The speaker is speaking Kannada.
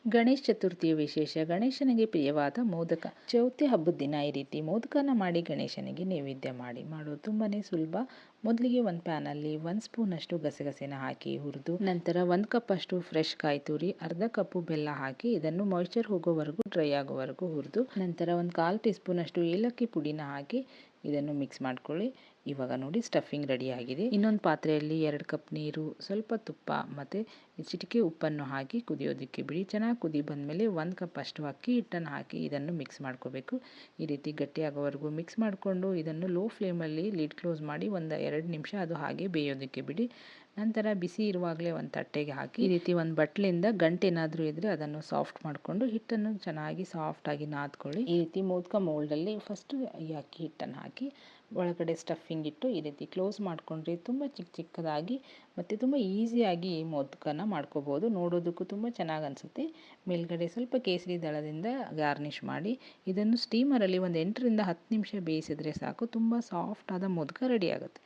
ಗಣೇಶ ಚತುರ್ಥಿಯ ವಿಶೇಷ ಗಣೇಶನಿಗೆ ಪ್ರಿಯವಾದ ಮೋದಕ. ಚೌತಿ ಹಬ್ಬದ ದಿನ ಈ ರೀತಿ ಮೋದಕನ ಮಾಡಿ ಗಣೇಶನಿಗೆ ನೈವೇದ್ಯ ಮಾಡೋದು ತುಂಬಾ ಸುಲಭ. ಮೊದಲಿಗೆ ಒಂದು ಪ್ಯಾನಲ್ಲಿ 1 ಸ್ಪೂನಷ್ಟು ಗಸಗಸೆನ ಹಾಕಿ ಹುರಿದು, ನಂತರ 1 ಕಪ್ ಅಷ್ಟು ಫ್ರೆಶ್ ಕಾಯಿ ತುರಿ, ಅರ್ಧ ಕಪ್ಪು ಬೆಲ್ಲ ಹಾಕಿ ಇದನ್ನು ಮಾಯ್ಚರ್ ಹೋಗೋವರೆಗೂ ಡ್ರೈ ಆಗೋವರೆಗೂ ಹುರಿದು, ನಂತರ 1/4 ಟೀ ಸ್ಪೂನ್ ಅಷ್ಟು ಏಲಕ್ಕಿ ಪುಡಿನ ಹಾಕಿ ಇದನ್ನು ಮಿಕ್ಸ್ ಮಾಡ್ಕೊಳ್ಳಿ. ಇವಾಗ ನೋಡಿ ಸ್ಟಫಿಂಗ್ ರೆಡಿ ಆಗಿದೆ. ಇನ್ನೊಂದು ಪಾತ್ರೆಯಲ್ಲಿ 2 ಕಪ್ ನೀರು, ಸ್ವಲ್ಪ ತುಪ್ಪ ಮತ್ತು ಚಿಟಿಕೆ ಉಪ್ಪನ್ನು ಹಾಕಿ ಕುದಿಯೋದಕ್ಕೆ ಬಿಡಿ. ಚೆನ್ನಾಗಿ ಕುದಿ ಬಂದಮೇಲೆ 1 ಕಪ್ ಅಷ್ಟು ಅಕ್ಕಿ ಹಿಟ್ಟನ್ನು ಹಾಕಿ ಇದನ್ನು ಮಿಕ್ಸ್ ಮಾಡ್ಕೋಬೇಕು. ಈ ರೀತಿ ಗಟ್ಟಿಯಾಗೋವರೆಗೂ ಮಿಕ್ಸ್ ಮಾಡಿಕೊಂಡು ಇದನ್ನು ಲೋ ಫ್ಲೇಮಲ್ಲಿ ಲಿಡ್ ಕ್ಲೋಸ್ ಮಾಡಿ 1-2 ನಿಮಿಷ ಅದು ಹಾಗೆ ಬೇಯೋದಕ್ಕೆ ಬಿಡಿ. ನಂತರ ಬಿಸಿ ಇರುವಾಗಲೇ ಒಂದು ತಟ್ಟೆಗೆ ಹಾಕಿ ಈ ರೀತಿ ಒಂದು ಬಟ್ಲಿಂದ ಗಂಟೇನಾದರೂ ಇದ್ದರೆ ಅದನ್ನು ಸಾಫ್ಟ್ ಮಾಡಿಕೊಂಡು ಹಿಟ್ಟನ್ನು ಚೆನ್ನಾಗಿ ಸಾಫ್ಟಾಗಿ ನಾದ್ಕೊಳ್ಳಿ. ಈ ರೀತಿ ಮೋದಕ ಮೋಲ್ಡಲ್ಲಿ ಫಸ್ಟು ಈ ಅಕ್ಕಿ ಹಿಟ್ಟನ್ನು ಹಾಕಿ ಒಳಗಡೆ ಸ್ಟಫಿಂಗ್ ಇಟ್ಟು ಈ ರೀತಿ ಕ್ಲೋಸ್ ಮಾಡಿಕೊಂಡ್ರೆ ತುಂಬ ಚಿಕ್ಕದಾಗಿ ಮತ್ತು ತುಂಬ ಈಸಿಯಾಗಿ ಈ ಮೋದಕನ ಮಾಡ್ಕೋಬೋದು. ನೋಡೋದಕ್ಕೂ ತುಂಬ ಚೆನ್ನಾಗಿ ಅನಿಸುತ್ತೆ. ಮೇಲ್ಗಡೆ ಸ್ವಲ್ಪ ಕೇಸರಿ ದಳದಿಂದ ಗಾರ್ನಿಷ್ ಮಾಡಿ ಇದನ್ನು ಸ್ಟೀಮರಲ್ಲಿ ಒಂದು 8-10 ನಿಮಿಷ ಬೇಯಿಸಿದ್ರೆ ಸಾಕು. ತುಂಬ ಸಾಫ್ಟಾದ ಮೋದಕ ರೆಡಿ ಆಗುತ್ತೆ.